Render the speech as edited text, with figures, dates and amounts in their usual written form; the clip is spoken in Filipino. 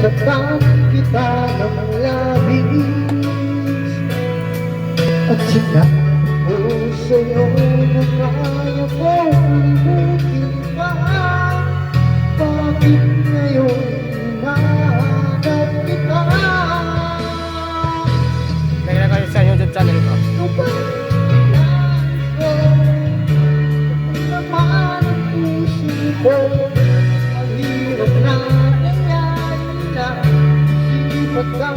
Sinasaktan kita ng labis at sinabi ko sa'yo na kaya kong limutin ka. Bakit ngayon hinahanap kita? Lagyan kayo sa YouTube channel ko. Naman ang puso ko, mahirap na nangyari na. Sipag ka